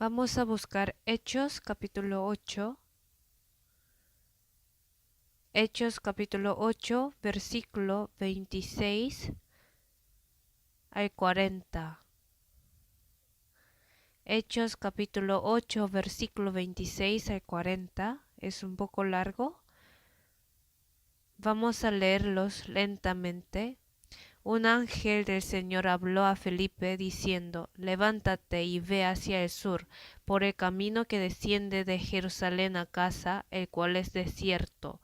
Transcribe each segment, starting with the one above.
Vamos a buscar Hechos capítulo 8. Hechos capítulo 8, versículo 26 al 40. Hechos capítulo 8, versículo 26 al 40. Es un poco largo. Vamos a leerlos lentamente. Un ángel del Señor habló a Felipe diciendo: Levántate y ve hacia el sur, por el camino que desciende de Jerusalén a Gaza, el cual es desierto.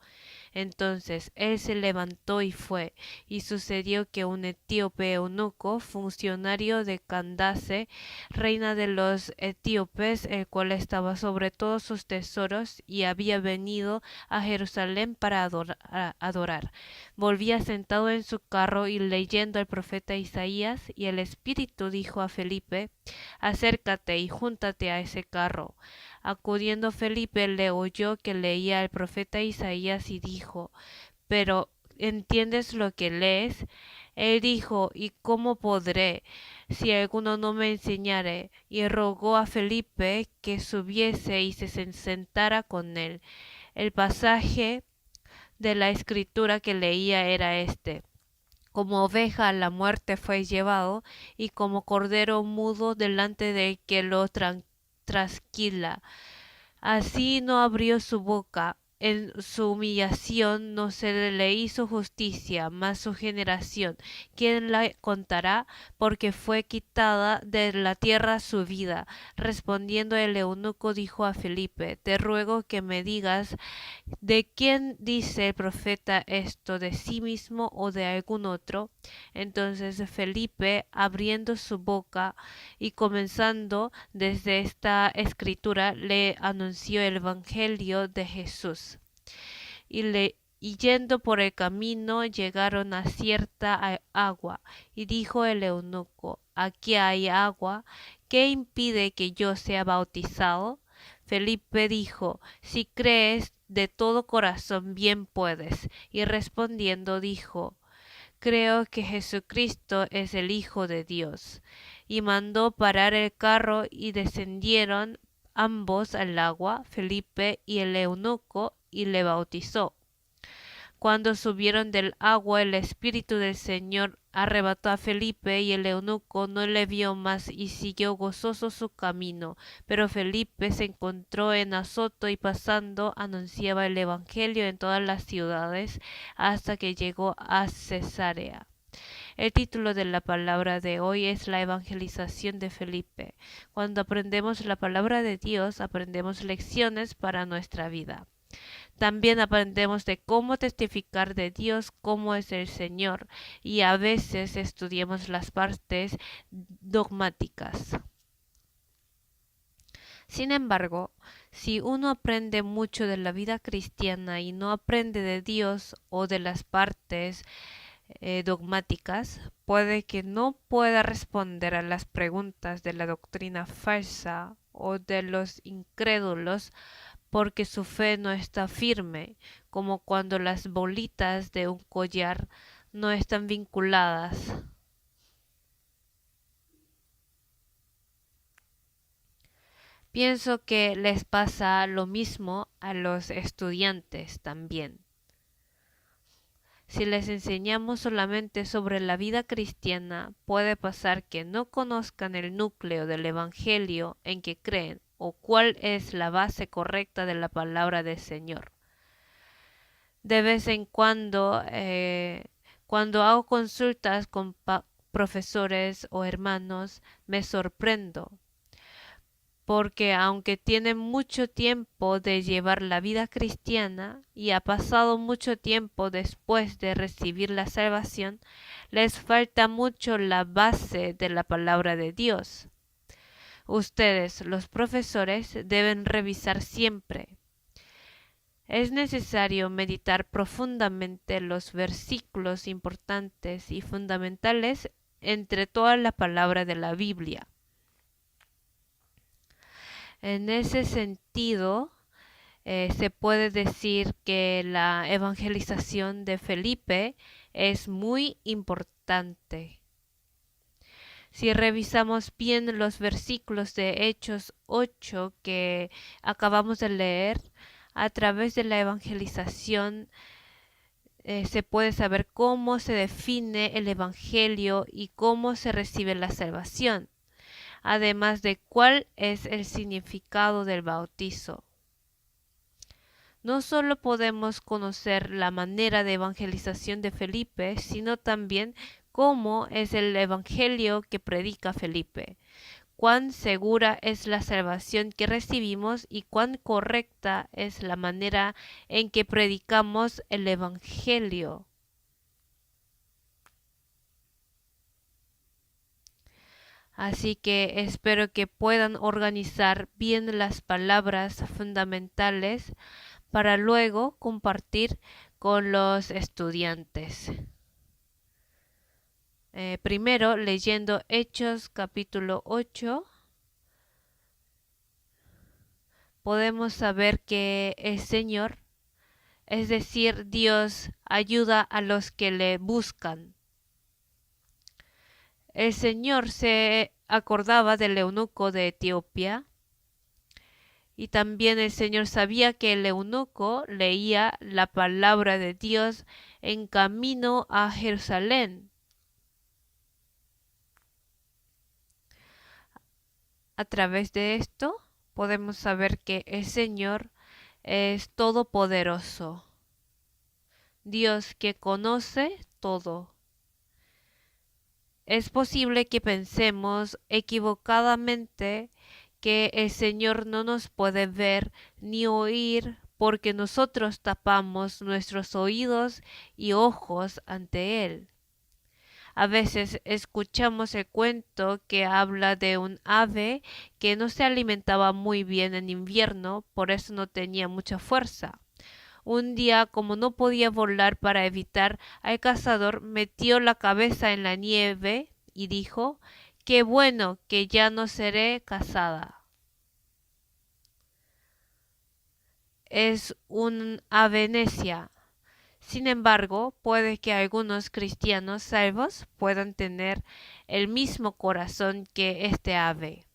Entonces él se levantó y fue, y sucedió que un etíope eunuco, funcionario de Candace, reina de los etíopes, el cual estaba sobre todos sus tesoros, y había venido a Jerusalén para adorar, volvía sentado en su carro y leyendo el profeta Isaías, y el Espíritu dijo a Felipe: Acércate y júntate a ese carro. Acudiendo Felipe le oyó que leía el profeta Isaías y dijo: ¿Pero entiendes lo que lees? Él dijo: ¿Y cómo podré, si alguno no me enseñare? Y rogó a Felipe que subiese y se sentara con él. El pasaje de la escritura que leía era este: Como oveja a la muerte fue llevado, y como cordero mudo delante del que lo trasquila. Así no abrió su boca. En su humillación no se le hizo justicia, mas su generación, ¿quién la contará? Porque fue quitada de la tierra su vida. Respondiendo el eunuco dijo a Felipe: Te ruego que me digas, ¿de quién dice el profeta esto? ¿De sí mismo o de algún otro? Entonces Felipe, abriendo su boca y comenzando desde esta escritura, le anunció el evangelio de Jesús. Y yendo por el camino llegaron a cierta agua, y dijo el eunuco: Aquí hay agua, ¿qué impide que yo sea bautizado? Felipe dijo: Si crees de todo corazón, bien puedes. Y respondiendo dijo: Creo que Jesucristo es el Hijo de Dios. Y mandó parar el carro y descendieron ambos al agua, Felipe y el eunuco, y le bautizó. Cuando subieron del agua, el Espíritu del Señor arrebató a Felipe, y el eunuco no le vio más y siguió gozoso su camino. Pero Felipe se encontró en Azoto, y pasando anunciaba el Evangelio en todas las ciudades hasta que llegó a Cesarea. El título de la palabra de hoy es la evangelización de Felipe. Cuando aprendemos la palabra de Dios, aprendemos lecciones para nuestra vida. También aprendemos de cómo testificar de Dios, cómo es el Señor, y a veces estudiamos las partes dogmáticas. Sin embargo, si uno aprende mucho de la vida cristiana y no aprende de Dios o de las partes dogmáticas, puede que no pueda responder a las preguntas de la doctrina falsa o de los incrédulos, porque su fe no está firme, como cuando las bolitas de un collar no están vinculadas. Pienso que les pasa lo mismo a los estudiantes también. Si les enseñamos solamente sobre la vida cristiana, puede pasar que no conozcan el núcleo del Evangelio en que creen o cuál es la base correcta de la palabra del Señor. De vez en cuando hago consultas con profesores o hermanos, me sorprendo, porque aunque tienen mucho tiempo de llevar la vida cristiana y ha pasado mucho tiempo después de recibir la salvación, les falta mucho la base de la palabra de Dios. Ustedes, los profesores, deben revisar siempre. Es necesario meditar profundamente los versículos importantes y fundamentales entre toda la palabra de la Biblia. En ese sentido, se puede decir que la evangelización de Felipe es muy importante. Si revisamos bien los versículos de Hechos 8 que acabamos de leer, a través de la evangelización se puede saber cómo se define el Evangelio y cómo se recibe la salvación, además de cuál es el significado del bautizo. No solo podemos conocer la manera de evangelización de Felipe, sino también cómo es el evangelio que predica Felipe, cuán segura es la salvación que recibimos y cuán correcta es la manera en que predicamos el evangelio. Así que espero que puedan organizar bien las palabras fundamentales para luego compartir con los estudiantes. Primero, leyendo Hechos capítulo 8, podemos saber que el Señor, es decir, Dios, ayuda a los que le buscan. El Señor se acordaba del eunuco de Etiopía y también el Señor sabía que el eunuco leía la palabra de Dios en camino a Jerusalén. A través de esto podemos saber que el Señor es todopoderoso, Dios que conoce todo. Es posible que pensemos equivocadamente que el Señor no nos puede ver ni oír porque nosotros tapamos nuestros oídos y ojos ante Él. A veces escuchamos el cuento que habla de un ave que no se alimentaba muy bien en invierno, por eso no tenía mucha fuerza. Un día, como no podía volar para evitar al cazador, metió la cabeza en la nieve y dijo: «Qué bueno que ya no seré cazada». Es un ave necia. Sin embargo, puede que algunos cristianos salvos puedan tener el mismo corazón que este ave.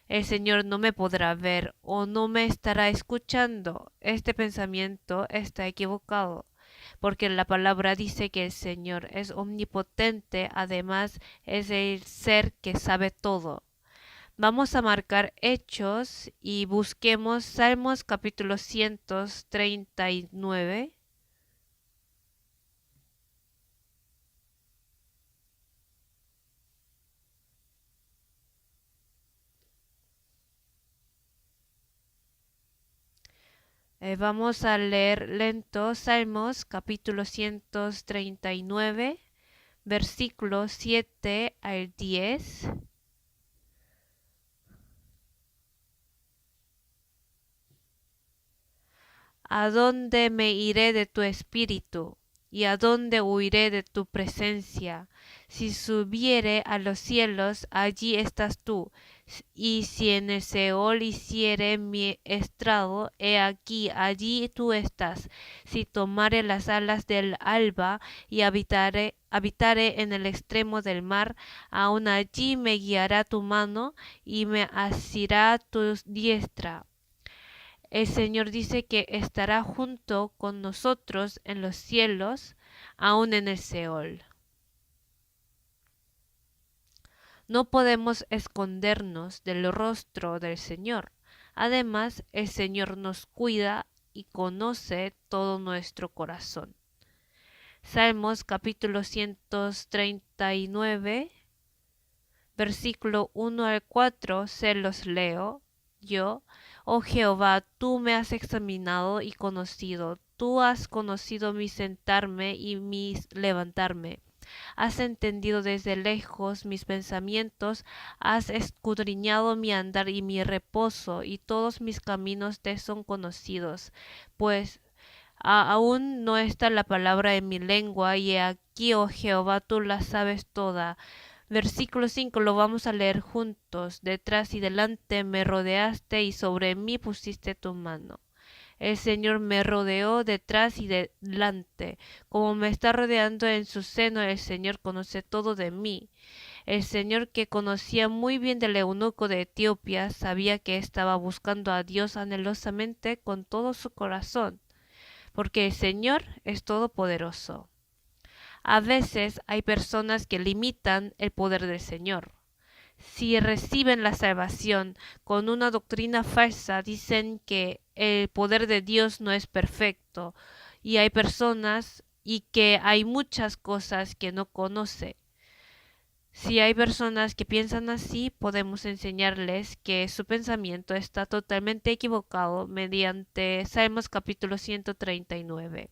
El Señor no me podrá ver o no me estará escuchando. Este pensamiento está equivocado, porque la palabra dice que el Señor es omnipotente, además es el ser que sabe todo. Vamos a marcar Hechos y busquemos Salmos capítulo 139. Vamos a leer lento Salmos capítulo 139, versículos 7 al 10. ¿A dónde me iré de tu espíritu? ¿Y a dónde huiré de tu presencia? Si subiere a los cielos, allí estás tú. Y si en el Seol hiciere mi estrado, he aquí, allí tú estás. Si tomare las alas del alba y habitare en el extremo del mar, aun allí me guiará tu mano y me asirá tu diestra. El Señor dice que estará junto con nosotros en los cielos, aun en el Seol. No podemos escondernos del rostro del Señor. Además, el Señor nos cuida y conoce todo nuestro corazón. Salmos capítulo 139, versículo 1 al 4, se los leo yo. Oh Jehová, tú me has examinado y conocido. Tú has conocido mi sentarme y mi levantarme. Has entendido desde lejos mis pensamientos, has escudriñado mi andar y mi reposo, y todos mis caminos te son conocidos. Pues aún no está la palabra en mi lengua, y aquí, oh Jehová, tú la sabes toda. Versículo 5 lo vamos a leer juntos. Detrás y delante me rodeaste y sobre mí pusiste tu mano. El Señor me rodeó detrás y delante. Como me está rodeando en su seno, el Señor conoce todo de mí. El Señor, que conocía muy bien del eunuco de Etiopía, sabía que estaba buscando a Dios anhelosamente con todo su corazón, porque el Señor es todopoderoso. A veces hay personas que limitan el poder del Señor. Si reciben la salvación con una doctrina falsa, dicen que el poder de Dios no es perfecto, y hay personas y que hay muchas cosas que no conoce. Si hay personas que piensan así, podemos enseñarles que su pensamiento está totalmente equivocado mediante Salmos capítulo 139.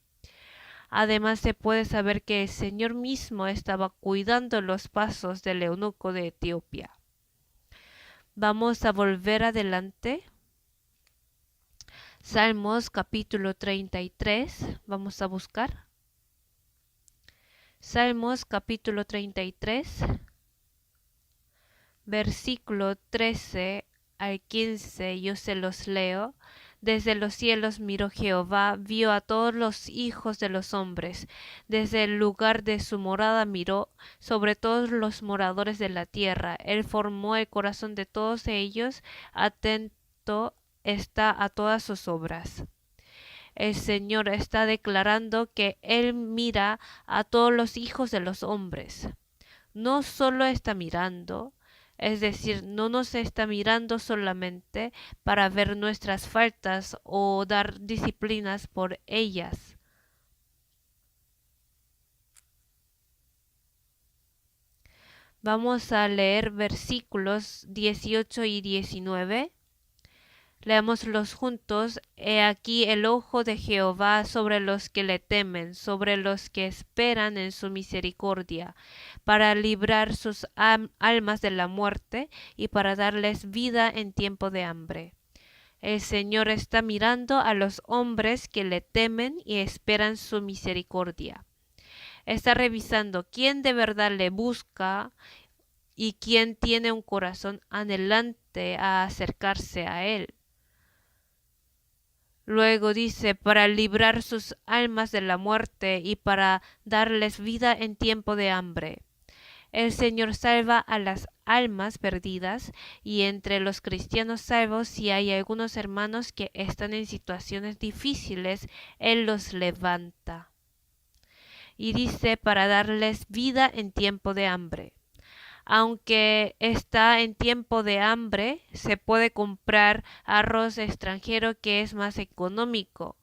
Además, se puede saber que el Señor mismo estaba cuidando los pasos del eunuco de Etiopía. Vamos a volver adelante. Salmos capítulo 33. Vamos a buscar. Salmos capítulo 33. Versículo 13 al 15. Yo se los leo. Desde los cielos miró Jehová, vio a todos los hijos de los hombres. Desde el lugar de su morada miró sobre todos los moradores de la tierra. Él formó el corazón de todos ellos, atento está a todas sus obras. El Señor está declarando que Él mira a todos los hijos de los hombres. No solo está mirando, es decir, no nos está mirando solamente para ver nuestras faltas o dar disciplinas por ellas. Vamos a leer versículos 18 y 19. Leámoslos juntos. He aquí el ojo de Jehová sobre los que le temen, sobre los que esperan en su misericordia, para librar sus almas de la muerte y para darles vida en tiempo de hambre. El Señor está mirando a los hombres que le temen y esperan su misericordia. Está revisando quién de verdad le busca y quién tiene un corazón anhelante a acercarse a Él. Luego dice, para librar sus almas de la muerte y para darles vida en tiempo de hambre. El Señor salva a las almas perdidas, y entre los cristianos salvos, si hay algunos hermanos que están en situaciones difíciles, Él los levanta. Y dice, para darles vida en tiempo de hambre. Aunque está en tiempo de hambre, se puede comprar arroz extranjero que es más económico.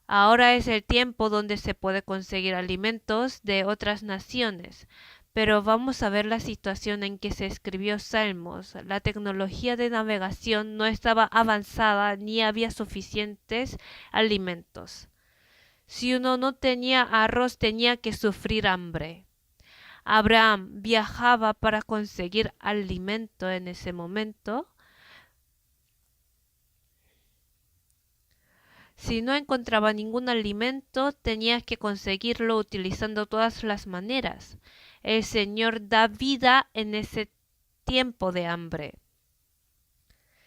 Ahora es el tiempo donde se puede conseguir alimentos de otras naciones. Pero vamos a ver la situación en que se escribió Salmos. La tecnología de navegación no estaba avanzada ni había suficientes alimentos. Si uno no tenía arroz, tenía que sufrir hambre. Abraham viajaba para conseguir alimento en ese momento. Si no encontraba ningún alimento, tenía que conseguirlo utilizando todas las maneras. El Señor da vida en ese tiempo de hambre.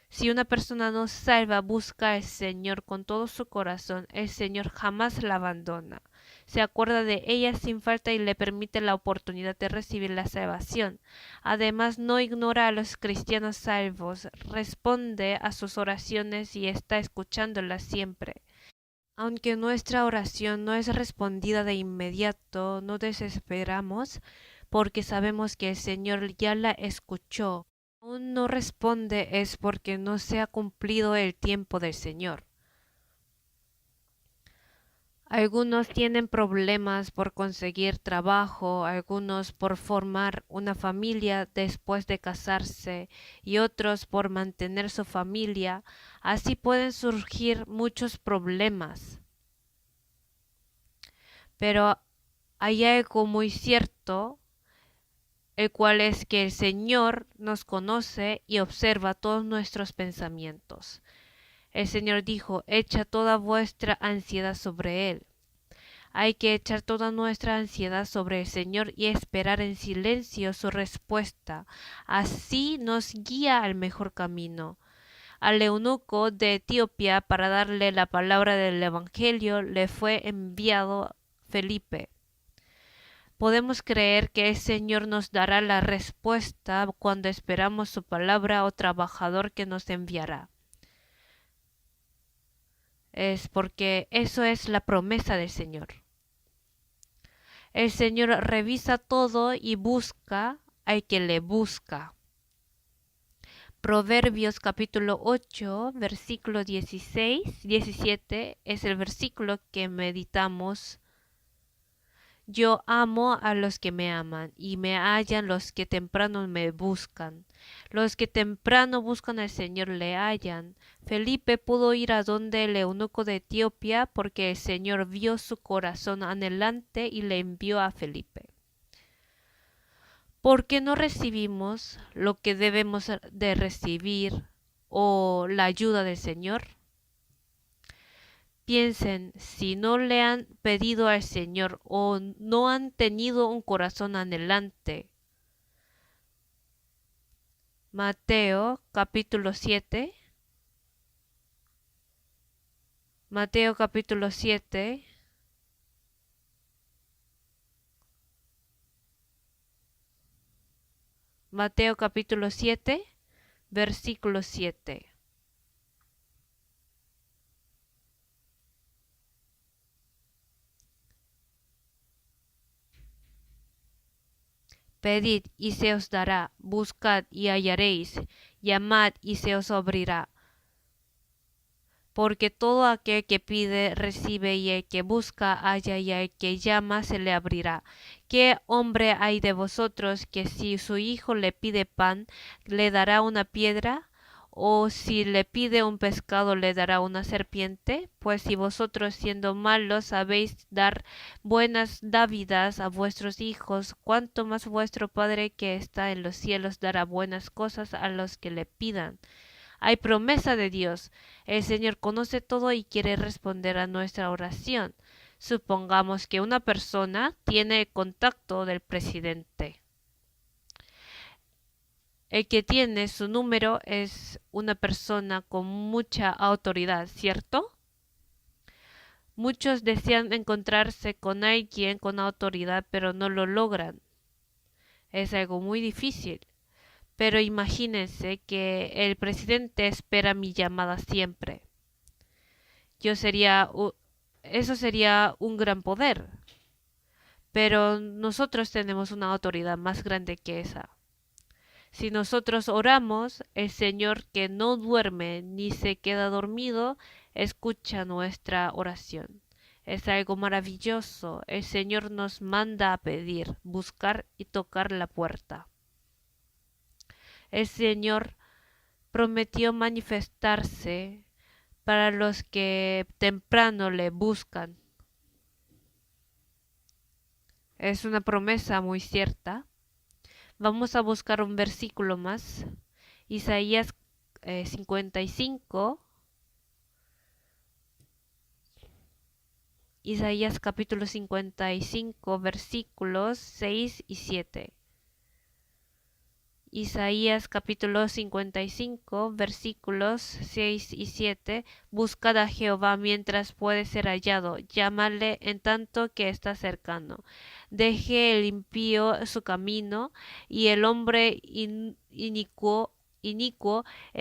Si una persona no salva, busca al Señor con todo su corazón, el Señor jamás la abandona. Se acuerda de ella sin falta y le permite la oportunidad de recibir la salvación. Además, no ignora a los cristianos salvos, responde a sus oraciones y está escuchándolas siempre. Aunque nuestra oración no es respondida de inmediato, no desesperamos, porque sabemos que el Señor ya la escuchó. Aún no responde es porque no se ha cumplido el tiempo del Señor. Algunos tienen problemas por conseguir trabajo, algunos por formar una familia después de casarse y otros por mantener su familia. Así pueden surgir muchos problemas. Pero hay algo muy cierto, el cual es que el Señor nos conoce y observa todos nuestros pensamientos. El Señor dijo, echa toda vuestra ansiedad sobre Él. Hay que echar toda nuestra ansiedad sobre el Señor y esperar en silencio su respuesta. Así nos guía al mejor camino. Al eunuco de Etiopía, para darle la palabra del Evangelio, le fue enviado Felipe. Podemos creer que el Señor nos dará la respuesta cuando esperamos su palabra o trabajador que nos enviará. Es porque eso es la promesa del Señor. El Señor revisa todo y busca al que le busca. Proverbios capítulo 8, versículo 17 es el versículo que meditamos. Yo amo a los que me aman, y me hallan los que temprano me buscan. Los que temprano buscan al Señor le hallan. Felipe pudo ir a donde el eunuco de Etiopía porque el Señor vio su corazón anhelante y le envió a Felipe. ¿Por qué no recibimos lo que debemos de recibir o la ayuda del Señor? Piensen, si no le han pedido al Señor o no han tenido un corazón anhelante. Mateo capítulo 7. Mateo capítulo 7. Mateo capítulo 7, versículo 7. Pedid y se os dará, buscad y hallaréis, llamad y se os abrirá. Porque todo aquel que pide recibe, y el que busca halla, y al que llama se le abrirá. ¿Qué hombre hay de vosotros que si su hijo le pide pan, le dará una piedra? ¿O si le pide un pescado, le dará una serpiente? Pues si vosotros, siendo malos, sabéis dar buenas dádivas a vuestros hijos, cuánto más vuestro Padre que está en los cielos dará buenas cosas a los que le pidan. Hay promesa de Dios. El Señor conoce todo y quiere responder a nuestra oración. Supongamos que una persona tiene el contacto del presidente. El que tiene su número es una persona con mucha autoridad, ¿cierto? Muchos desean encontrarse con alguien con autoridad, pero no lo logran. Es algo muy difícil. Pero imagínense que el presidente espera mi llamada siempre. Eso sería un gran poder. Pero nosotros tenemos una autoridad más grande que esa. Si nosotros oramos, el Señor, que no duerme ni se queda dormido, escucha nuestra oración. Es algo maravilloso. El Señor nos manda a pedir, buscar y tocar la puerta. El Señor prometió manifestarse para los que temprano le buscan. Es una promesa muy cierta. Vamos a buscar un versículo más. Isaías 55. Isaías capítulo 55, versículos 6 y 7. Isaías capítulo 55, versículos 6 y 7. Buscad a Jehová mientras puede ser hallado, llámale en tanto que está cercano. Deje el impío su camino, y el hombre inicuo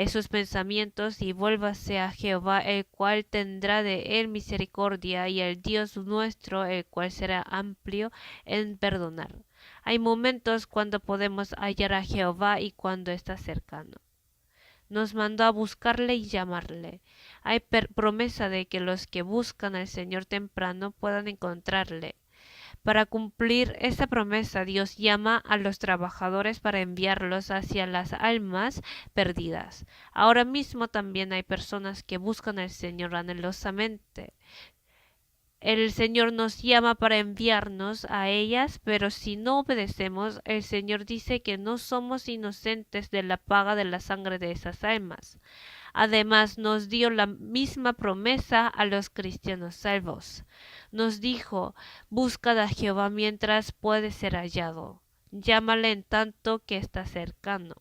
sus pensamientos, y vuélvase a Jehová, el cual tendrá de él misericordia, y el Dios nuestro, el cual será amplio en perdonar. Hay momentos cuando podemos hallar a Jehová y cuando está cercano. Nos mandó a buscarle y llamarle. Hay promesa de que los que buscan al Señor temprano puedan encontrarle. Para cumplir esa promesa, Dios llama a los trabajadores para enviarlos hacia las almas perdidas. Ahora mismo también hay personas que buscan al Señor anhelosamente. El Señor nos llama para enviarnos a ellas, pero si no obedecemos, el Señor dice que no somos inocentes de la paga de la sangre de esas almas. Además, nos dio la misma promesa a los cristianos salvos. Nos dijo, buscad a Jehová mientras puede ser hallado. Llámale en tanto que está cercano.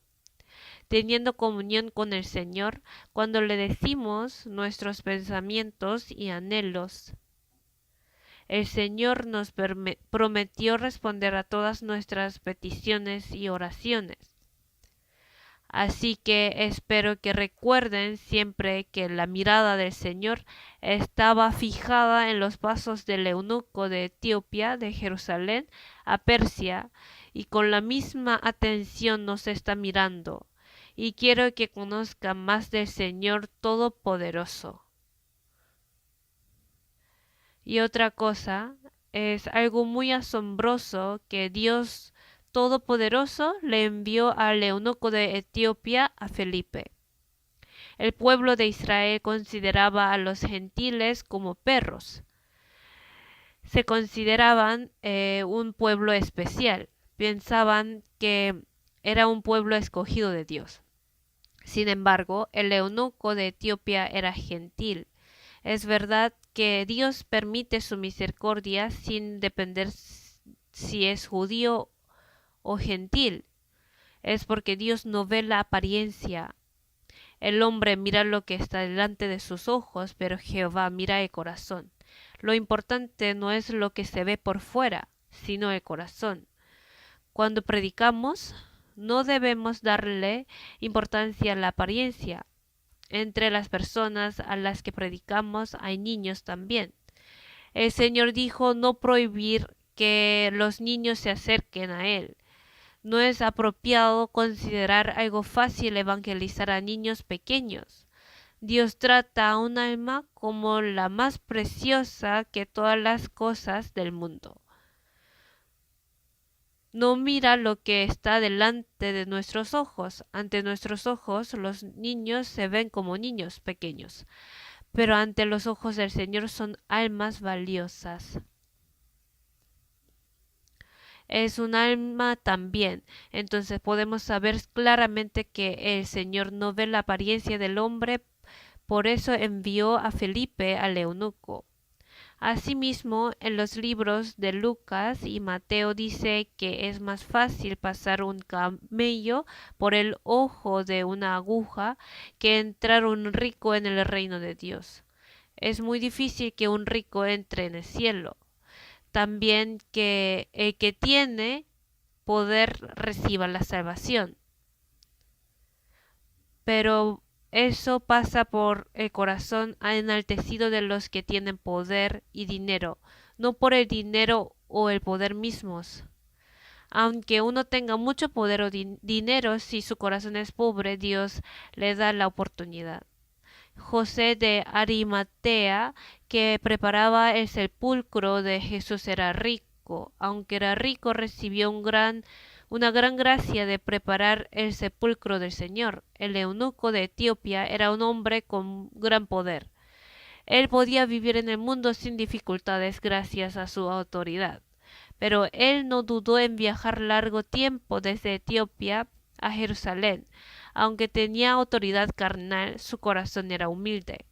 Teniendo comunión con el Señor, cuando le decimos nuestros pensamientos y anhelos, El Señor nos prometió responder a todas nuestras peticiones y oraciones. Así que espero que recuerden siempre que la mirada del Señor estaba fijada en los pasos del eunuco de Etiopía, de Jerusalén a Persia, y con la misma atención nos está mirando. Y quiero que conozcan más del Señor Todopoderoso. Y otra cosa, es algo muy asombroso que Dios Todopoderoso le envió al eunuco de Etiopía a Felipe. El pueblo de Israel consideraba a los gentiles como perros. Se consideraban un pueblo especial. Pensaban que era un pueblo escogido de Dios. Sin embargo, el eunuco de Etiopía era gentil. Es verdad que Dios permite su misericordia sin depender si es judío o gentil. Es porque Dios no ve la apariencia. El hombre mira lo que está delante de sus ojos, pero Jehová mira el corazón. Lo importante no es lo que se ve por fuera, sino el corazón. Cuando predicamos, no debemos darle importancia a la apariencia. Entre las personas a las que predicamos hay niños también. El Señor dijo no prohibir que los niños se acerquen a Él. No es apropiado considerar algo fácil evangelizar a niños pequeños. Dios trata a un alma como la más preciosa que todas las cosas del mundo. No mira lo que está delante de nuestros ojos. Ante nuestros ojos los niños se ven como niños pequeños, pero ante los ojos del Señor son almas valiosas. Es un alma también. Entonces podemos saber claramente que el Señor no ve la apariencia del hombre, por eso envió a Felipe al eunuco. Asimismo, en los libros de Lucas y Mateo dice que es más fácil pasar un camello por el ojo de una aguja que entrar un rico en el reino de Dios. Es muy difícil que un rico entre en el cielo. También que el que tiene poder reciba la salvación. Pero eso pasa por el corazón enaltecido de los que tienen poder y dinero, no por el dinero o el poder mismos. Aunque uno tenga mucho poder o dinero, si su corazón es pobre, Dios le da la oportunidad. José de Arimatea, que preparaba el sepulcro de Jesús, era rico. Aunque era rico, recibió una gran gracia de preparar el sepulcro del Señor. El eunuco de Etiopía era un hombre con gran poder. Él podía vivir en el mundo sin dificultades gracias a su autoridad. Pero él no dudó en viajar largo tiempo desde Etiopía a Jerusalén. Aunque tenía autoridad carnal, su corazón era humilde.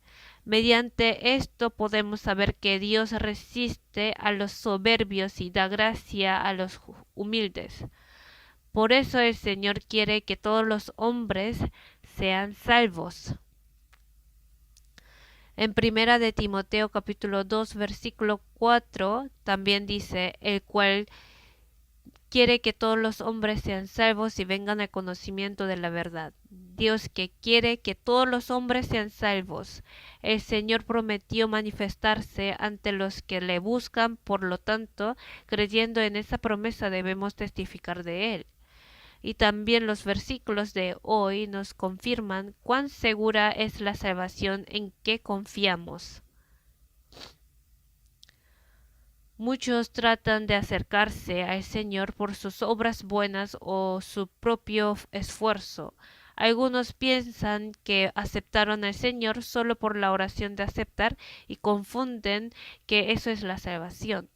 Mediante esto podemos saber que Dios resiste a los soberbios y da gracia a los humildes. Por eso el Señor quiere que todos los hombres sean salvos. En primera de Timoteo capítulo 2 versículo 4 también dice, el cual quiere que todos los hombres sean salvos y vengan al conocimiento de la verdad. Dios que quiere que todos los hombres sean salvos. El Señor prometió manifestarse ante los que le buscan, por lo tanto, creyendo en esa promesa debemos testificar de él. Y también los versículos de hoy nos confirman cuán segura es la salvación en que confiamos. Muchos tratan de acercarse al Señor por sus obras buenas o su propio esfuerzo. Algunos piensan que aceptaron al Señor solo por la oración de aceptar y confunden que eso es la salvación.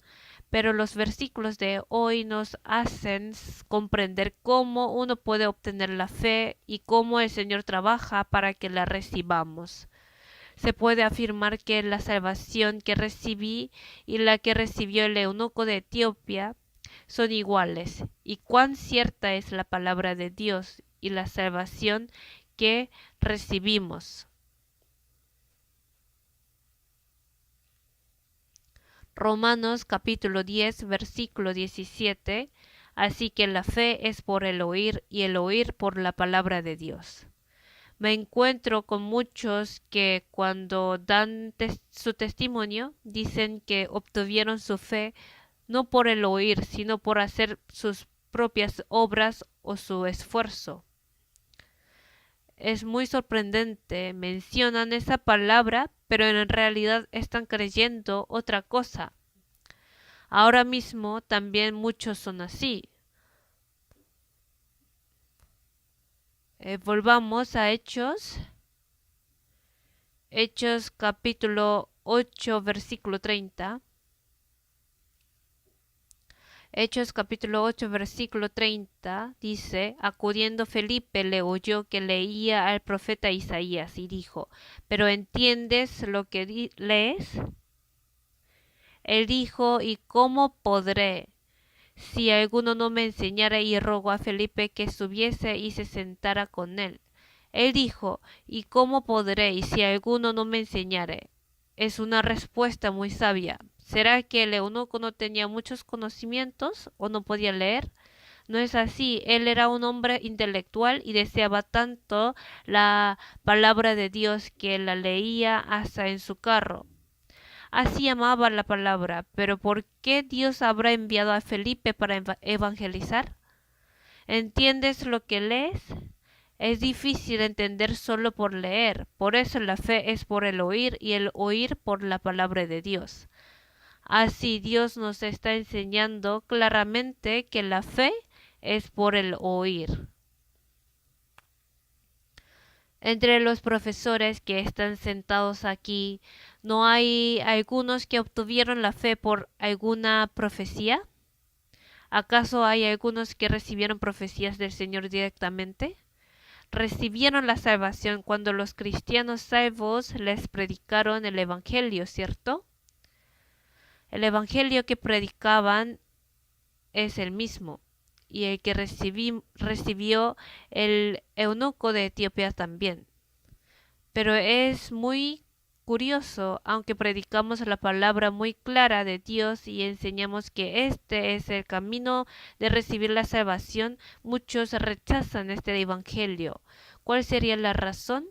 Pero los versículos de hoy nos hacen comprender cómo uno puede obtener la fe y cómo el Señor trabaja para que la recibamos. Se puede afirmar que la salvación que recibí y la que recibió el eunuco de Etiopía son iguales, y cuán cierta es la palabra de Dios y la salvación que recibimos. Romanos capítulo 10, versículo 17. Así que la fe es por el oír y el oír por la palabra de Dios. Me encuentro con muchos que cuando dan su testimonio dicen que obtuvieron su fe no por el oír, sino por hacer sus propias obras o su esfuerzo. Es muy sorprendente, mencionan esa palabra, pero en realidad están creyendo otra cosa. Ahora mismo también muchos son así. Volvamos a Hechos. Hechos capítulo 8, versículo 30. Hechos capítulo 8, versículo 30 dice, acudiendo Felipe le oyó que leía al profeta Isaías y dijo, ¿pero entiendes lo que lees? Él dijo, ¿y cómo podré? Si alguno no me enseñara, y rogó a Felipe que subiese y se sentara con él. Él dijo, ¿y cómo podré? Y si alguno no me enseñare. Es una respuesta muy sabia. ¿Será que el eunuco no tenía muchos conocimientos o no podía leer? No es así. Él era un hombre intelectual y deseaba tanto la palabra de Dios que la leía hasta en su carro. Así amaba la palabra, pero ¿por qué Dios habrá enviado a Felipe para evangelizar? ¿Entiendes lo que lees? Es difícil entender solo por leer, por eso la fe es por el oír y el oír por la palabra de Dios. Así Dios nos está enseñando claramente que la fe es por el oír. Entre los profesores que están sentados aquí, ¿no hay algunos que obtuvieron la fe por alguna profecía? ¿Acaso hay algunos que recibieron profecías del Señor directamente? Recibieron la salvación cuando los cristianos salvos les predicaron el Evangelio, ¿cierto? El Evangelio que predicaban es el mismo, y el que recibió el eunuco de Etiopía también. Pero es muy curioso, aunque predicamos la palabra muy clara de Dios y enseñamos que este es el camino de recibir la salvación, muchos rechazan este evangelio. ¿Cuál sería la razón?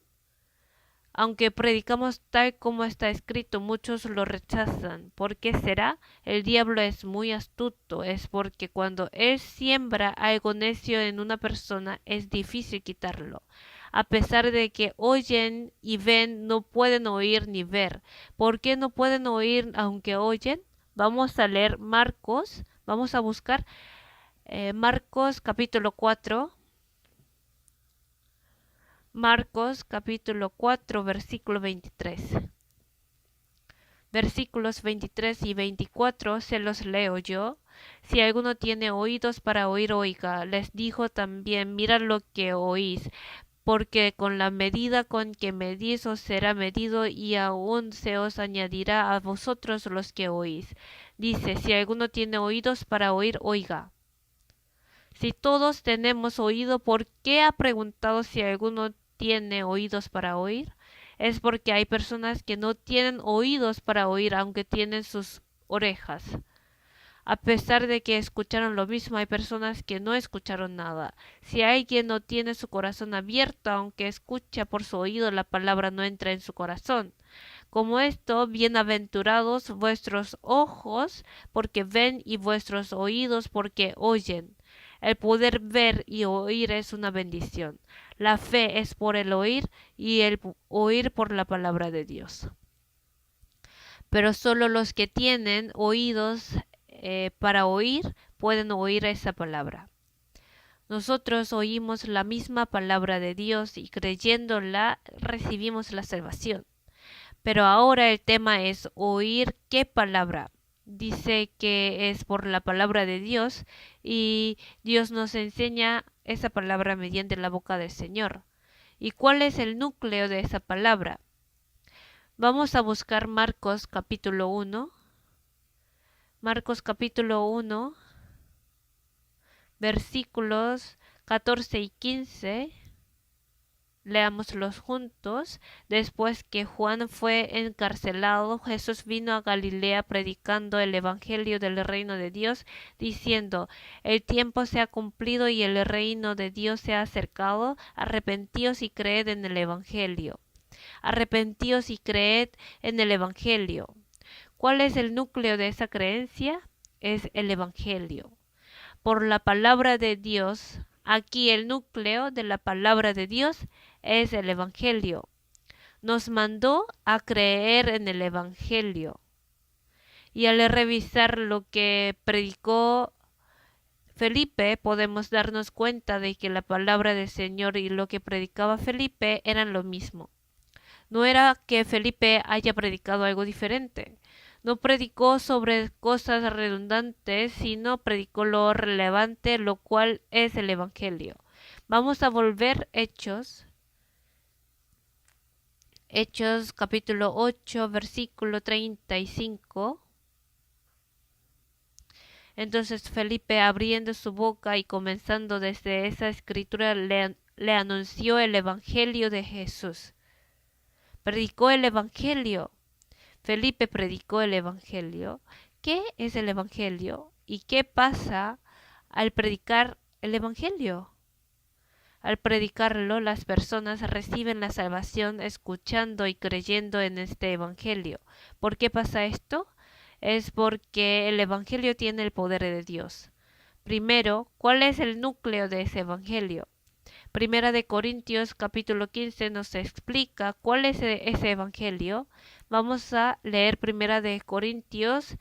Aunque predicamos tal como está escrito, muchos lo rechazan. ¿Por qué será? El diablo es muy astuto. Es porque cuando él siembra algo necio en una persona, es difícil quitarlo. A pesar de que oyen y ven, no pueden oír ni ver. ¿Por qué no pueden oír aunque oyen? Vamos a leer Marcos. Vamos a buscar Marcos capítulo 4. Marcos capítulo 4 versículo 23. Versículos 23 y 24 se los leo yo. Si alguno tiene oídos para oír, oiga. Les dijo también, mirad lo que oís, porque con la medida con que medís os será medido y aún se os añadirá a vosotros los que oís. Dice, si alguno tiene oídos para oír, oiga. Si todos tenemos oído, ¿por qué ha preguntado si alguno tiene oídos para oír? Es porque hay personas que no tienen oídos para oír, aunque tienen sus orejas. A pesar de que escucharon lo mismo, hay personas que no escucharon nada. Si alguien no tiene su corazón abierto, aunque escucha por su oído, la palabra no entra en su corazón. Como esto, bienaventurados vuestros ojos, porque ven, y vuestros oídos, porque oyen. El poder ver y oír es una bendición. La fe es por el oír y el oír por la palabra de Dios. Pero solo los que tienen oídos para oír pueden oír esa palabra. Nosotros oímos la misma palabra de Dios y creyéndola recibimos la salvación. Pero ahora el tema es oír qué palabra. Dice que es por la palabra de Dios y Dios nos enseña esa palabra mediante la boca del Señor. ¿Y cuál es el núcleo de esa palabra? Vamos a buscar Marcos capítulo 1. Marcos capítulo 1, versículos 14 y 15. Leámoslos juntos. Después que Juan fue encarcelado, Jesús vino a Galilea predicando el evangelio del reino de Dios, diciendo: el tiempo se ha cumplido y el reino de Dios se ha acercado. Arrepentíos y creed en el evangelio. Arrepentíos y creed en el evangelio. ¿Cuál es el núcleo de esa creencia? Es el evangelio. Por la palabra de Dios. Aquí el núcleo de la palabra de Dios es el evangelio. Nos mandó a creer en el evangelio. Y al revisar lo que predicó Felipe, podemos darnos cuenta de que la palabra del Señor y lo que predicaba Felipe eran lo mismo. No era que Felipe haya predicado algo diferente. No predicó sobre cosas redundantes, sino predicó lo relevante, lo cual es el Evangelio. Vamos a volver Hechos capítulo 8, versículo 35. Entonces Felipe, abriendo su boca y comenzando desde esa escritura, le anunció el Evangelio de Jesús. Predicó el Evangelio. Felipe predicó el Evangelio. ¿Qué es el Evangelio? ¿Y qué pasa al predicar el Evangelio? Al predicarlo, las personas reciben la salvación escuchando y creyendo en este Evangelio. ¿Por qué pasa esto? Es porque el Evangelio tiene el poder de Dios. Primero, ¿cuál es el núcleo de ese Evangelio? Primera de Corintios capítulo 15 nos explica cuál es ese Evangelio. Vamos a leer Primera de Corintios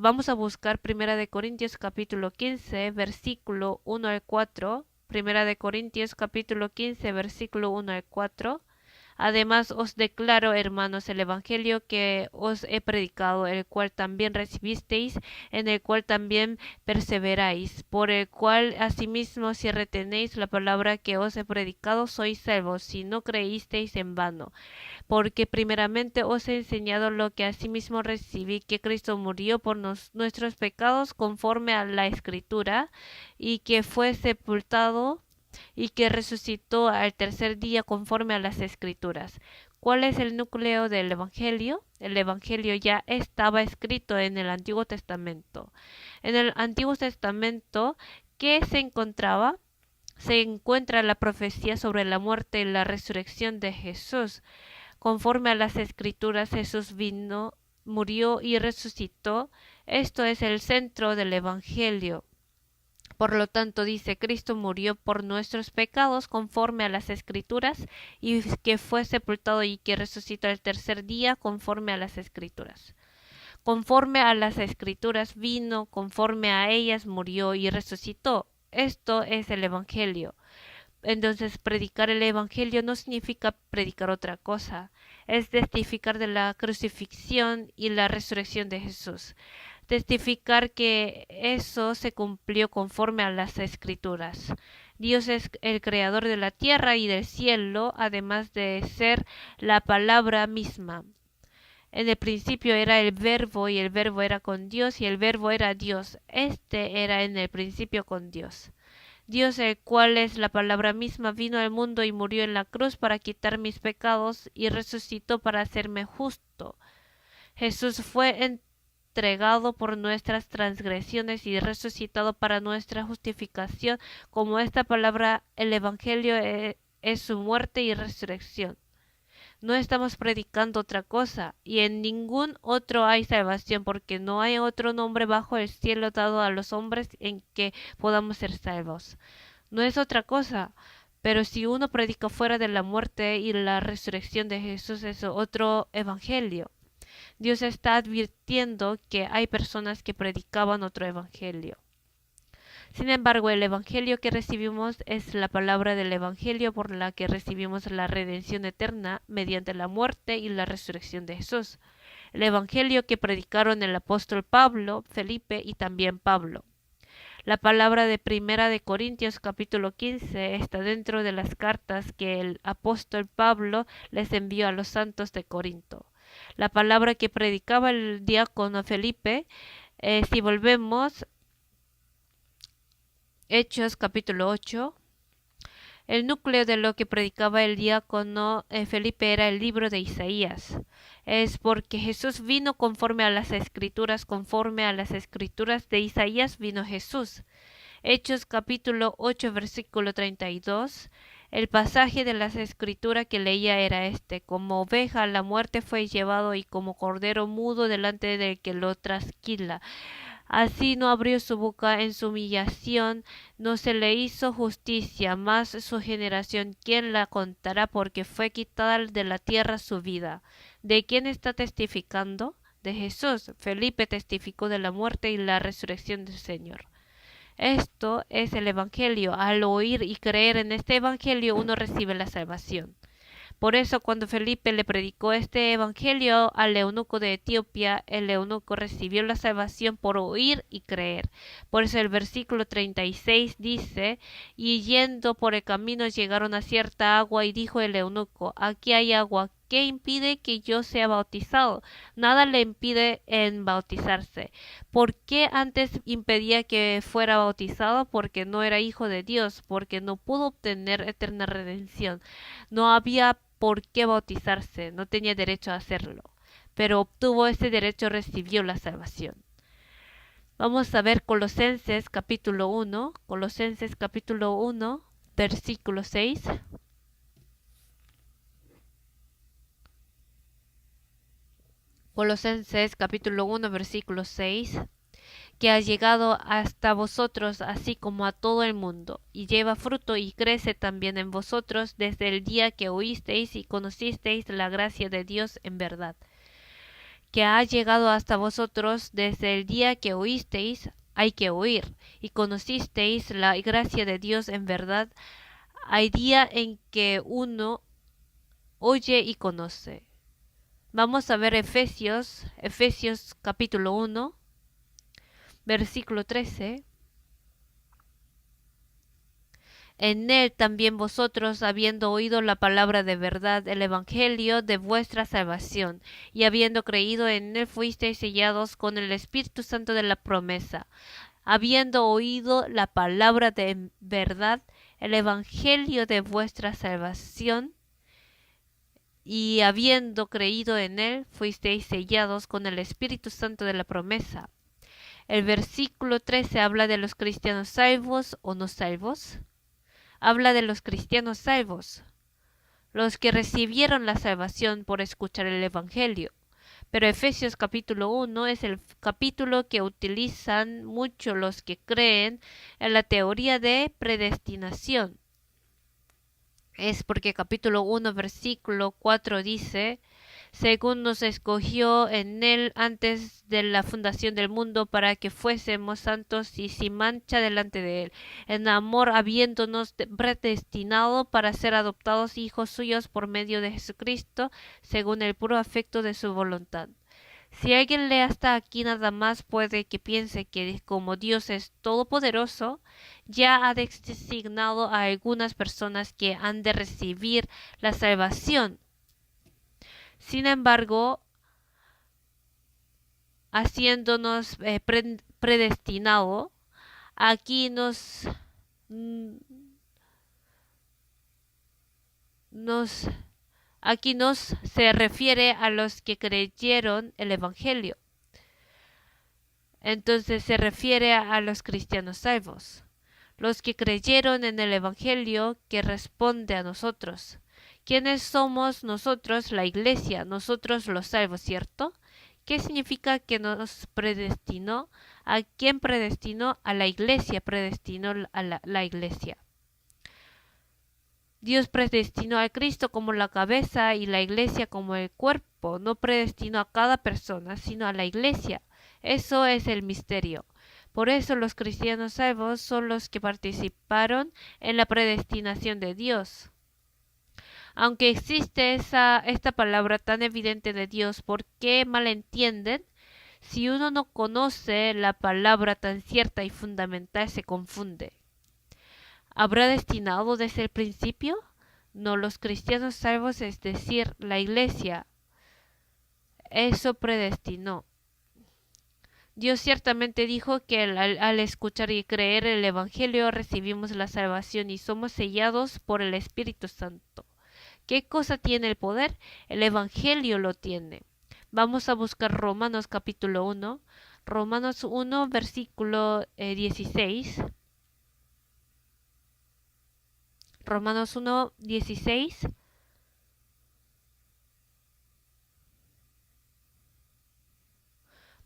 vamos a buscar Primera de Corintios capítulo 15 versículo 1 al 4. Primera de Corintios capítulo 15 versículo 1 al 4. Además os declaro, hermanos, el evangelio que os he predicado, el cual también recibisteis, en el cual también perseveráis, por el cual asimismo si retenéis la palabra que os he predicado, sois salvos, si no creísteis en vano. Porque primeramente os he enseñado lo que asimismo recibí, que Cristo murió por nuestros pecados conforme a la Escritura, y que fue sepultado y que resucitó al tercer día conforme a las Escrituras. ¿Cuál es el núcleo del Evangelio? El Evangelio ya estaba escrito en el Antiguo Testamento. En el Antiguo Testamento, ¿qué se encontraba? Se encuentra la profecía sobre la muerte y la resurrección de Jesús. Conforme a las Escrituras, Jesús vino, murió y resucitó. Esto es el centro del Evangelio. Por lo tanto, dice, Cristo murió por nuestros pecados conforme a las Escrituras, y que fue sepultado y que resucitó el tercer día conforme a las Escrituras. Conforme a las Escrituras vino, conforme a ellas murió y resucitó. Esto es el Evangelio. Entonces, predicar el Evangelio no significa predicar otra cosa. Es testificar de la crucifixión y la resurrección de Jesús. Testificar que eso se cumplió conforme a las Escrituras. Dios es el creador de la tierra y del cielo, además de ser la palabra misma. En el principio era el verbo y el verbo era con Dios y el verbo era Dios. Este era en el principio con Dios. Dios, el cual es la palabra misma, vino al mundo y murió en la cruz para quitar mis pecados y resucitó para hacerme justo. Jesús fue entregado por nuestras transgresiones y resucitado para nuestra justificación. Como esta palabra, el Evangelio es su muerte y resurrección. No estamos predicando otra cosa, y en ningún otro hay salvación, porque no hay otro nombre bajo el cielo dado a los hombres en que podamos ser salvos. No es otra cosa, pero si uno predica fuera de la muerte y la resurrección de Jesús, es otro evangelio. Dios está advirtiendo que hay personas que predicaban otro evangelio. Sin embargo, el Evangelio que recibimos es la palabra del Evangelio por la que recibimos la redención eterna mediante la muerte y la resurrección de Jesús. El Evangelio que predicaron el apóstol Pablo, Felipe y también Pablo. La palabra de Primera de Corintios capítulo 15 está dentro de las cartas que el apóstol Pablo les envió a los santos de Corinto. La palabra que predicaba el diácono Felipe, si volvemos Hechos capítulo 8, El núcleo de lo que predicaba el diácono Felipe era el libro de Isaías. Es porque Jesús vino conforme a las escrituras de Isaías vino Jesús. Hechos capítulo 8 versículo 32. El pasaje de las escrituras que leía era este: como oveja a la muerte fue llevado, y como cordero mudo delante del que lo trasquila. Así no abrió su boca, en su humillación no se le hizo justicia, mas su generación, ¿quién la contará? Porque fue quitada de la tierra su vida. ¿De quién está testificando? De Jesús. Felipe testificó de la muerte y la resurrección del Señor. Esto es el Evangelio. Al oír y creer en este Evangelio, uno recibe la salvación. Por eso, cuando Felipe le predicó este evangelio al eunuco de Etiopía, el eunuco recibió la salvación por oír y creer. Por eso el versículo 36 dice: y yendo por el camino llegaron a cierta agua, y dijo el eunuco: aquí hay agua, ¿qué impide que yo sea bautizado? Nada le impide en bautizarse. ¿Por qué antes impedía que fuera bautizado? Porque no era hijo de Dios, porque no pudo obtener eterna redención. No había por qué bautizarse, no tenía derecho a hacerlo, pero obtuvo ese derecho, recibió la salvación. Vamos a ver Colosenses capítulo 1, versículo 6. Colosenses capítulo 1, versículo 6. Que ha llegado hasta vosotros, así como a todo el mundo, y lleva fruto y crece también en vosotros desde el día que oísteis y conocisteis la gracia de Dios en verdad. Que ha llegado hasta vosotros desde el día que oísteis, hay que oír, y conocisteis la gracia de Dios en verdad. Hay día en que uno oye y conoce. Vamos a ver Efesios capítulo 1, versículo 13. En él también vosotros, habiendo oído la palabra de verdad, el evangelio de vuestra salvación, y habiendo creído en él, fuisteis sellados con el Espíritu Santo de la promesa. Habiendo oído la palabra de verdad, el evangelio de vuestra salvación, y habiendo creído en él, fuisteis sellados con el Espíritu Santo de la promesa. El versículo 13 habla de los cristianos salvos o no salvos. Habla de los cristianos salvos, los que recibieron la salvación por escuchar el Evangelio. Pero Efesios capítulo 1 es el capítulo que utilizan mucho los que creen en la teoría de predestinación. Es porque capítulo 1 versículo 4 dice: según nos escogió en él antes de la fundación del mundo, para que fuésemos santos y sin mancha delante de él, en amor habiéndonos predestinado para ser adoptados hijos suyos por medio de Jesucristo, según el puro afecto de su voluntad. Si alguien lee hasta aquí nada más, puede que piense que como Dios es todopoderoso, ya ha designado a algunas personas que han de recibir la salvación. Sin embargo, haciéndonos predestinado, aquí aquí nos se refiere a los que creyeron el Evangelio. Entonces se refiere a los cristianos salvos, los que creyeron en el Evangelio que responde a nosotros. ¿Quiénes somos nosotros? La iglesia, nosotros los salvos, ¿cierto? ¿Qué significa que nos predestinó? ¿A quién predestinó? A la iglesia, predestinó a la iglesia. Dios predestinó a Cristo como la cabeza y la iglesia como el cuerpo. No predestinó a cada persona, sino a la iglesia. Eso es el misterio. Por eso los cristianos salvos son los que participaron en la predestinación de Dios. Aunque existe esta palabra tan evidente de Dios, ¿por qué malentienden? Si uno no conoce la palabra tan cierta y fundamental, se confunde. ¿Habrá destinado desde el principio? No, los cristianos salvos, es decir, la iglesia, eso predestinó. Dios ciertamente dijo que al escuchar y creer el Evangelio recibimos la salvación y somos sellados por el Espíritu Santo. ¿Qué cosa tiene el poder? El Evangelio lo tiene. Vamos a buscar Romanos capítulo 1. Romanos 1 versículo 16. Romanos 1, 16.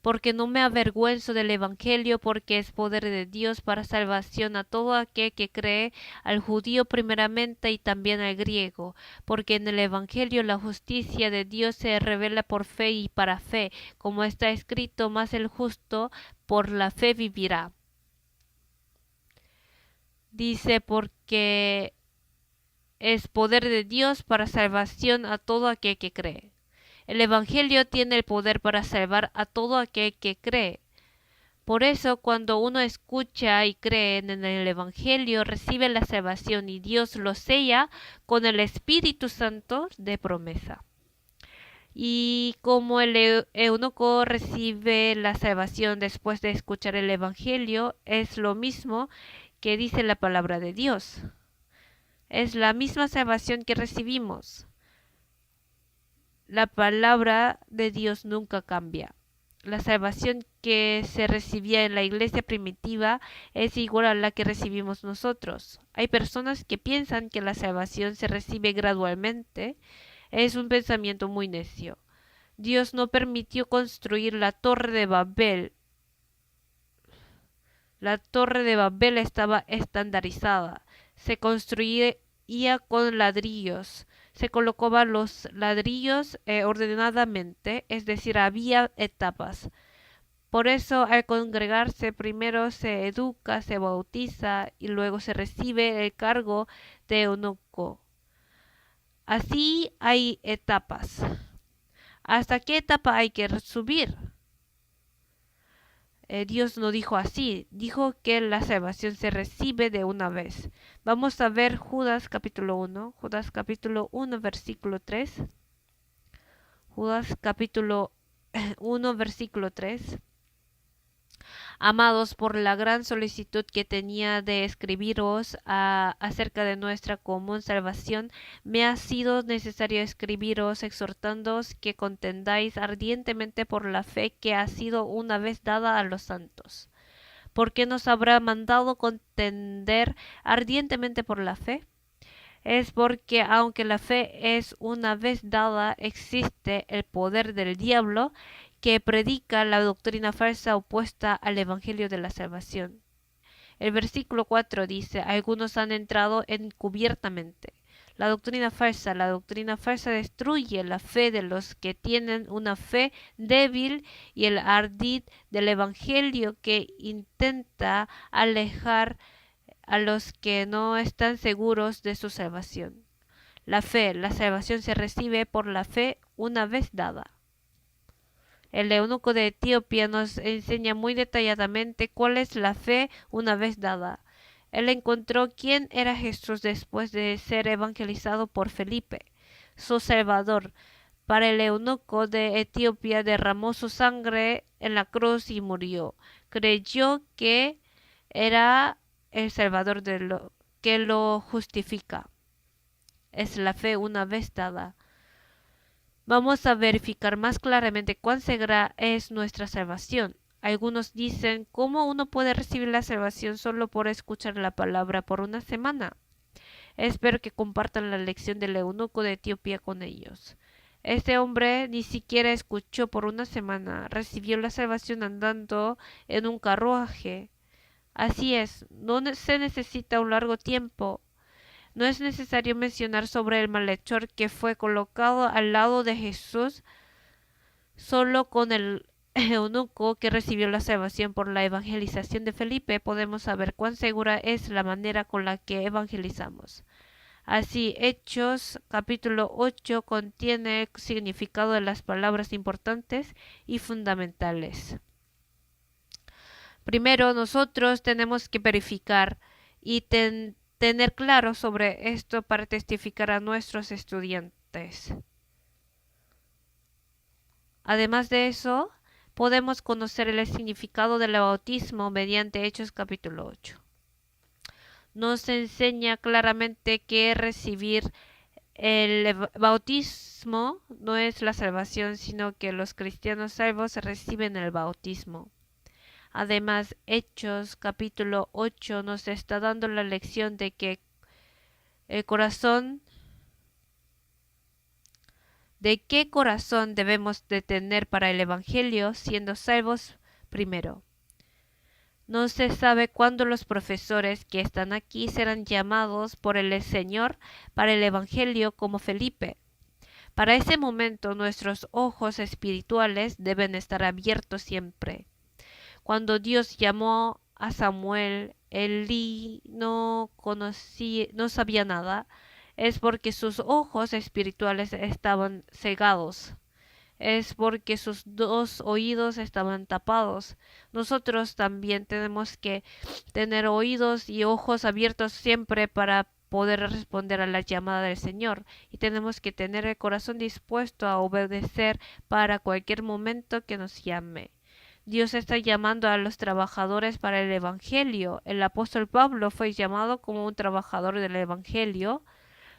Porque no me avergüenzo del Evangelio, porque es poder de Dios para salvación a todo aquel que cree, al judío primeramente y también al griego, porque en el Evangelio la justicia de Dios se revela por fe y para fe, como está escrito, mas el justo por la fe vivirá. Dice porque es poder de Dios para salvación a todo aquel que cree. El Evangelio tiene el poder para salvar a todo aquel que cree. Por eso, cuando uno escucha y cree en el Evangelio, recibe la salvación y Dios lo sella con el Espíritu Santo de promesa. Y como el eunuco recibe la salvación después de escuchar el Evangelio, es lo mismo que dice la palabra de Dios. Es la misma salvación que recibimos. La palabra de Dios nunca cambia. La salvación que se recibía en la iglesia primitiva es igual a la que recibimos nosotros. Hay personas que piensan que la salvación se recibe gradualmente. Es un pensamiento muy necio. Dios no permitió construir la Torre de Babel. La Torre de Babel estaba estandarizada. Se construía con ladrillos. Se colocaban los ladrillos ordenadamente, es decir, había etapas. Por eso al congregarse primero se educa, se bautiza y luego se recibe el cargo de eunuco. Así hay etapas. ¿Hasta qué etapa hay que subir? Dios no dijo así, dijo que la salvación se recibe de una vez. Vamos a ver Judas capítulo 1, Judas capítulo 1 versículo 3. Judas capítulo 1 versículo 3. Amados, por la gran solicitud que tenía de escribiros acerca de nuestra común salvación, me ha sido necesario escribiros exhortándoos que contendáis ardientemente por la fe que ha sido una vez dada a los santos. ¿Por qué nos habrá mandado contender ardientemente por la fe? Es porque aunque la fe es una vez dada, existe el poder del diablo que predica la doctrina falsa opuesta al Evangelio de la salvación. El versículo 4 dice, algunos han entrado encubiertamente. La doctrina falsa destruye la fe de los que tienen una fe débil y el ardid del Evangelio que intenta alejar a los que no están seguros de su salvación. La salvación se recibe por la fe una vez dada. El eunuco de Etiopía nos enseña muy detalladamente cuál es la fe una vez dada. Él encontró quién era Jesús después de ser evangelizado por Felipe, su Salvador. Para el eunuco de Etiopía derramó su sangre en la cruz y murió. Creyó que era el Salvador que lo justifica. Es la fe una vez dada. Vamos a verificar más claramente cuán segura es nuestra salvación. Algunos dicen, ¿cómo uno puede recibir la salvación solo por escuchar la palabra por una semana? Espero que compartan la lección del eunuco de Etiopía con ellos. Este hombre ni siquiera escuchó por una semana, recibió la salvación andando en un carruaje. Así es, no se necesita un largo tiempo. No es necesario mencionar sobre el malhechor que fue colocado al lado de Jesús, solo con el eunuco que recibió la salvación por la evangelización de Felipe podemos saber cuán segura es la manera con la que evangelizamos. Así, Hechos capítulo 8 contiene el significado de las palabras importantes y fundamentales. Primero, nosotros tenemos que verificar y tener claro sobre esto para testificar a nuestros estudiantes. Además de eso, podemos conocer el significado del bautismo mediante Hechos capítulo 8. Nos enseña claramente que recibir el bautismo no es la salvación, sino que los cristianos salvos reciben el bautismo. Además, Hechos capítulo 8 nos está dando la lección de que ¿de qué corazón debemos de tener para el Evangelio siendo salvos primero? No se sabe cuándo los profesores que están aquí serán llamados por el Señor para el Evangelio como Felipe. Para ese momento nuestros ojos espirituales deben estar abiertos siempre. Cuando Dios llamó a Samuel, Elí no sabía nada. Es porque sus ojos espirituales estaban cegados. Es porque sus dos oídos estaban tapados. Nosotros también tenemos que tener oídos y ojos abiertos siempre para poder responder a la llamada del Señor. Y tenemos que tener el corazón dispuesto a obedecer para cualquier momento que nos llame. Dios está llamando a los trabajadores para el Evangelio. El apóstol Pablo fue llamado como un trabajador del Evangelio.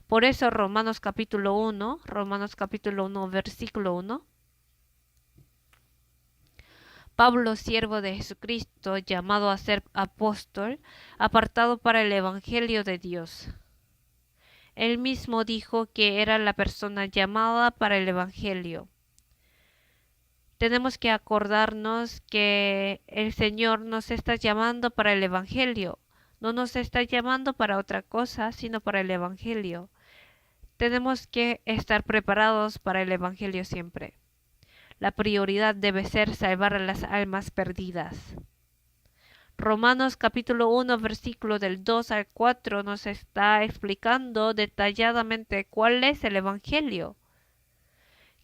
Por eso Romanos capítulo 1 versículo 1. Pablo, siervo de Jesucristo, llamado a ser apóstol, apartado para el Evangelio de Dios. Él mismo dijo que era la persona llamada para el Evangelio. Tenemos que acordarnos que el Señor nos está llamando para el Evangelio. No nos está llamando para otra cosa, sino para el Evangelio. Tenemos que estar preparados para el Evangelio siempre. La prioridad debe ser salvar a las almas perdidas. Romanos capítulo 1 versículo del 2 al 4 nos está explicando detalladamente cuál es el Evangelio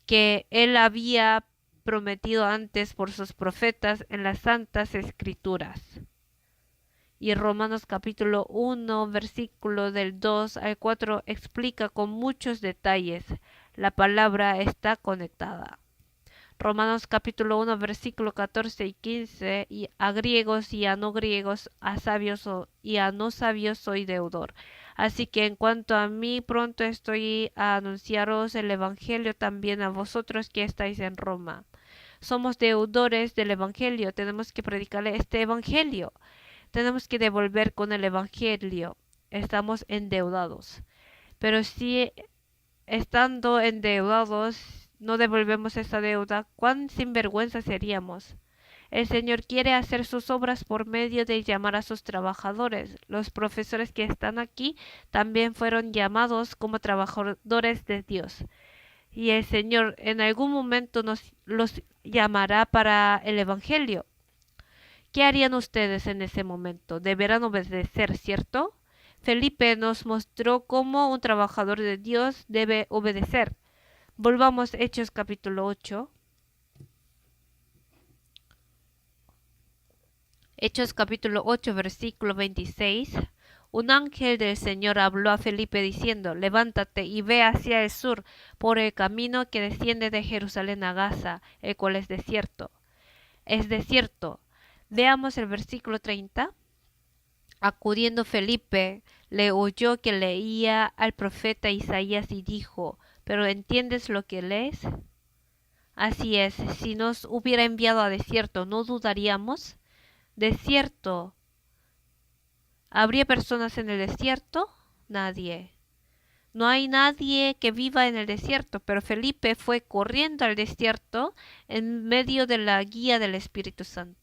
que Él había prometido antes por sus profetas en las Santas Escrituras. Y Romanos capítulo 1 versículo del 2 al 4 explica con muchos detalles. La palabra está conectada. Romanos capítulo 1 versículo 14 y 15, y a griegos y a no griegos, a sabios y a no sabios soy deudor. Así que en cuanto a mí, pronto estoy a anunciaros el Evangelio también a vosotros que estáis en Roma. Somos deudores del Evangelio, tenemos que predicarle este Evangelio. Tenemos que devolver con el Evangelio. Estamos endeudados. Pero si estando endeudados no devolvemos esa deuda, ¿cuán sinvergüenza seríamos? El Señor quiere hacer sus obras por medio de llamar a sus trabajadores. Los profesores que están aquí también fueron llamados como trabajadores de Dios. Y el Señor en algún momento los llamará para el Evangelio. ¿Qué harían ustedes en ese momento? Deberán obedecer, ¿cierto? Felipe nos mostró cómo un trabajador de Dios debe obedecer. Volvamos a Hechos capítulo 8. Hechos capítulo 8 versículo 26. Un ángel del Señor habló a Felipe diciendo, levántate y ve hacia el sur por el camino que desciende de Jerusalén a Gaza, el cual es desierto. Es desierto. Veamos el versículo 30. Acudiendo Felipe, le oyó que leía al profeta Isaías y dijo, ¿pero entiendes lo que lees? Así es, si nos hubiera enviado a desierto, ¿no dudaríamos? Desierto. ¿Habría personas en el desierto? Nadie. No hay nadie que viva en el desierto, pero Felipe fue corriendo al desierto en medio de la guía del Espíritu Santo.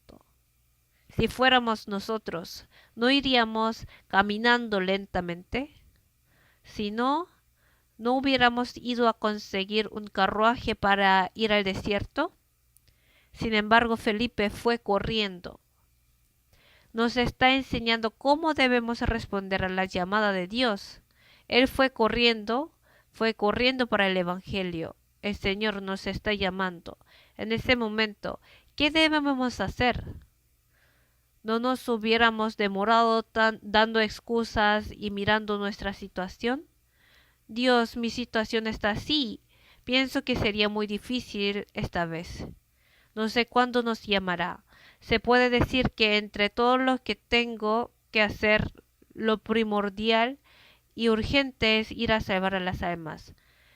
Si fuéramos nosotros, ¿no iríamos caminando lentamente? Si no, ¿no hubiéramos ido a conseguir un carruaje para ir al desierto? Sin embargo, Felipe fue corriendo. Nos está enseñando cómo debemos responder a la llamada de Dios. Él fue corriendo para el Evangelio. El Señor nos está llamando. En ese momento, ¿qué debemos hacer? ¿No nos hubiéramos demorado dando excusas y mirando nuestra situación? Dios, mi situación está así. Pienso que sería muy difícil esta vez. No sé cuándo nos llamará. Se puede decir que entre todo lo que tengo que hacer, lo primordial y urgente es ir a salvar a las almas.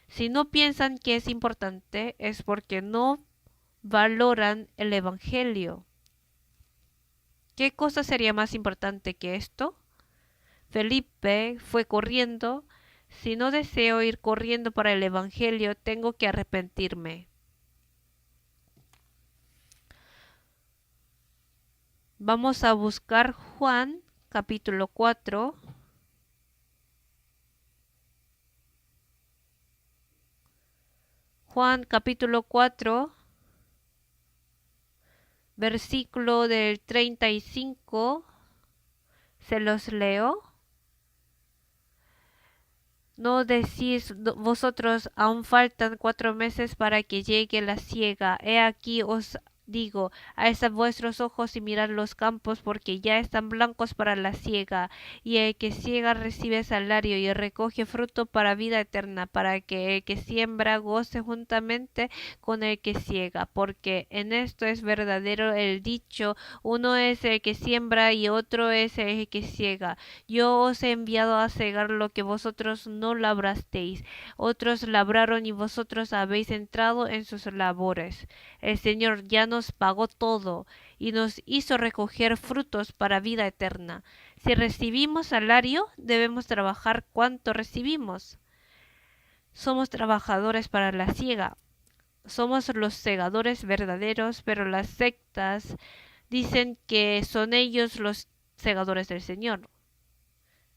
Si no piensan que es importante, es porque no valoran el Evangelio. ¿Qué cosa sería más importante que esto? Felipe fue corriendo. Si no deseo ir corriendo para el Evangelio, tengo que arrepentirme. Vamos a buscar Juan capítulo 4. Juan capítulo 4, versículo del 35. Se los leo. ¿No decís vosotros, aún faltan 4 meses para que llegue la siega? He aquí os digo, alzad vuestros ojos y mirad los campos, porque ya están blancos para la siega. Y el que siega recibe salario y recoge fruto para vida eterna, para que el que siembra goce juntamente con el que siega. Porque en esto es verdadero el dicho, uno es el que siembra y otro es el que siega. Yo os he enviado a segar lo que vosotros no labrasteis. Otros labraron y vosotros habéis entrado en sus labores. El Señor ya nos pagó todo y nos hizo recoger frutos para vida eterna. Si recibimos salario, debemos trabajar cuanto recibimos. Somos trabajadores para la siega. Somos los segadores verdaderos, pero las sectas dicen que son ellos los segadores del Señor.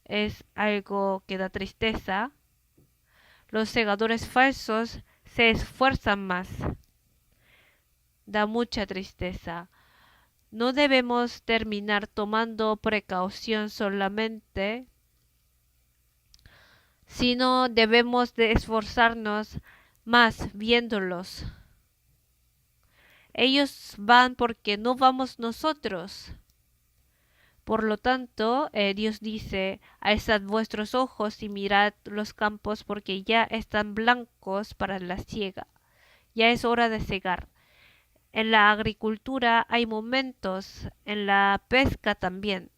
Es algo que da tristeza. Los segadores falsos se esfuerzan más. Da mucha tristeza. No debemos terminar tomando precaución solamente, sino debemos de esforzarnos más viéndolos. Ellos van porque no vamos nosotros. Por lo tanto, Dios dice, alzad vuestros ojos y mirad los campos porque ya están blancos para la siega. Ya es hora de cegar. En la agricultura hay momentos, en la pesca también.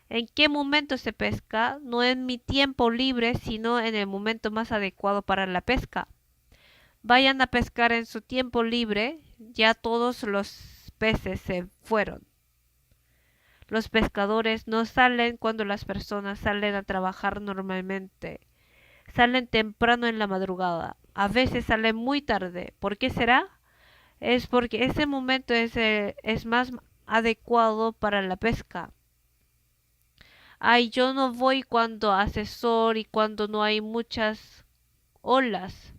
¿En qué momento se pesca? No en mi tiempo libre, sino en el momento más adecuado para la pesca. Vayan a pescar en su tiempo libre, ya todos los peces se fueron. Los pescadores no salen cuando las personas salen a trabajar normalmente. Salen temprano en la madrugada. A veces salen muy tarde. ¿Por qué será? Es porque ese momento es más adecuado para la pesca. Ay, yo no voy cuando hace sol y cuando no hay muchas olas.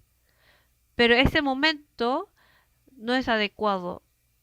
Pero ese momento no es adecuado.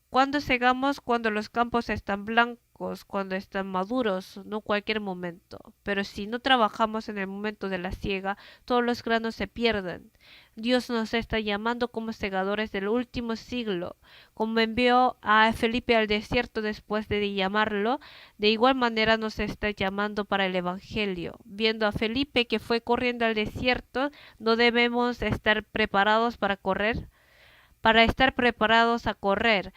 Cuando segamos, cuando los campos están blancos, cuando están maduros, no cualquier momento. Pero si no trabajamos en el momento de la siega, todos los granos se pierden. Dios nos está llamando como segadores del último siglo. Como envió a Felipe al desierto después de llamarlo, de igual manera nos está llamando para el Evangelio. Viendo a Felipe que fue corriendo al desierto, ¿no debemos estar preparados para correr? Para estar preparados a correr,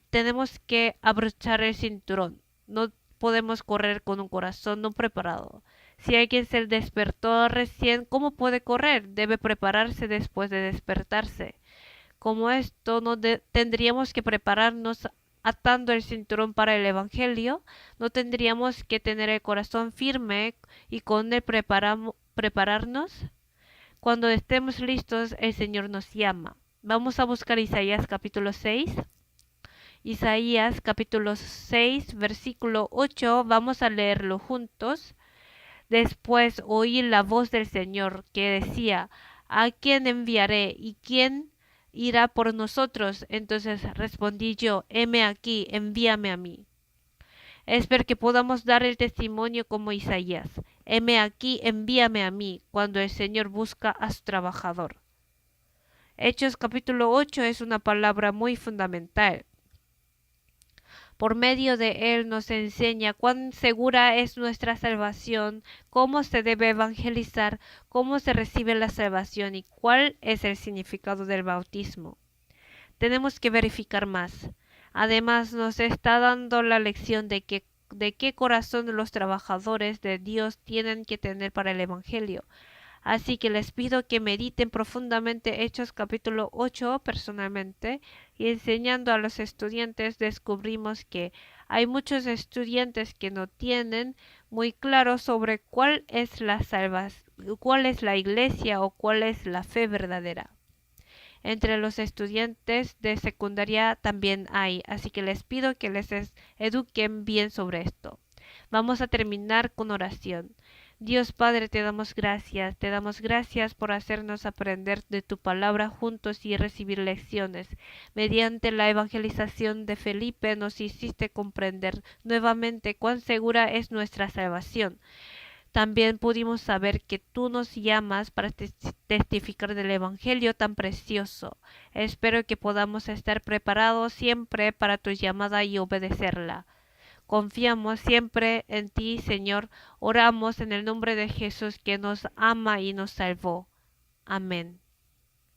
tenemos que abrochar el cinturón. No podemos correr con un corazón no preparado. Si alguien se despertó recién, ¿cómo puede correr? Debe prepararse después de despertarse. Como esto, no tendríamos que prepararnos atando el cinturón para el Evangelio. No tendríamos que tener el corazón firme y con él prepararnos. Cuando estemos listos, el Señor nos llama. Vamos a buscar Isaías capítulo 6. Isaías capítulo 6, versículo 8. Vamos a leerlo juntos. Después oí la voz del Señor que decía, ¿a quién enviaré y quién irá por nosotros? Entonces respondí yo, heme aquí, envíame a mí. Espero que podamos dar el testimonio como Isaías. Heme aquí, envíame a mí, cuando el Señor busca a su trabajador. Hechos capítulo 8 es una palabra muy fundamental. Por medio de él nos enseña cuán segura es nuestra salvación, cómo se debe evangelizar, cómo se recibe la salvación y cuál es el significado del bautismo. Tenemos que verificar más. Además, nos está dando la lección de qué corazón los trabajadores de Dios tienen que tener para el Evangelio. Así que les pido que mediten profundamente Hechos capítulo 8 personalmente, y enseñando a los estudiantes descubrimos que hay muchos estudiantes que no tienen muy claro sobre cuál es la cuál es la iglesia o cuál es la fe verdadera. Entre los estudiantes de secundaria también hay, así que les pido que les eduquen bien sobre esto. Vamos a terminar con oración. Dios Padre, te damos gracias por hacernos aprender de tu palabra juntos y recibir lecciones. Mediante la evangelización de Felipe nos hiciste comprender nuevamente cuán segura es nuestra salvación. También pudimos saber que tú nos llamas para testificar del Evangelio tan precioso. Espero que podamos estar preparados siempre para tu llamada y obedecerla. Confiamos siempre en ti, Señor. Oramos en el nombre de Jesús que nos ama y nos salvó. Amén.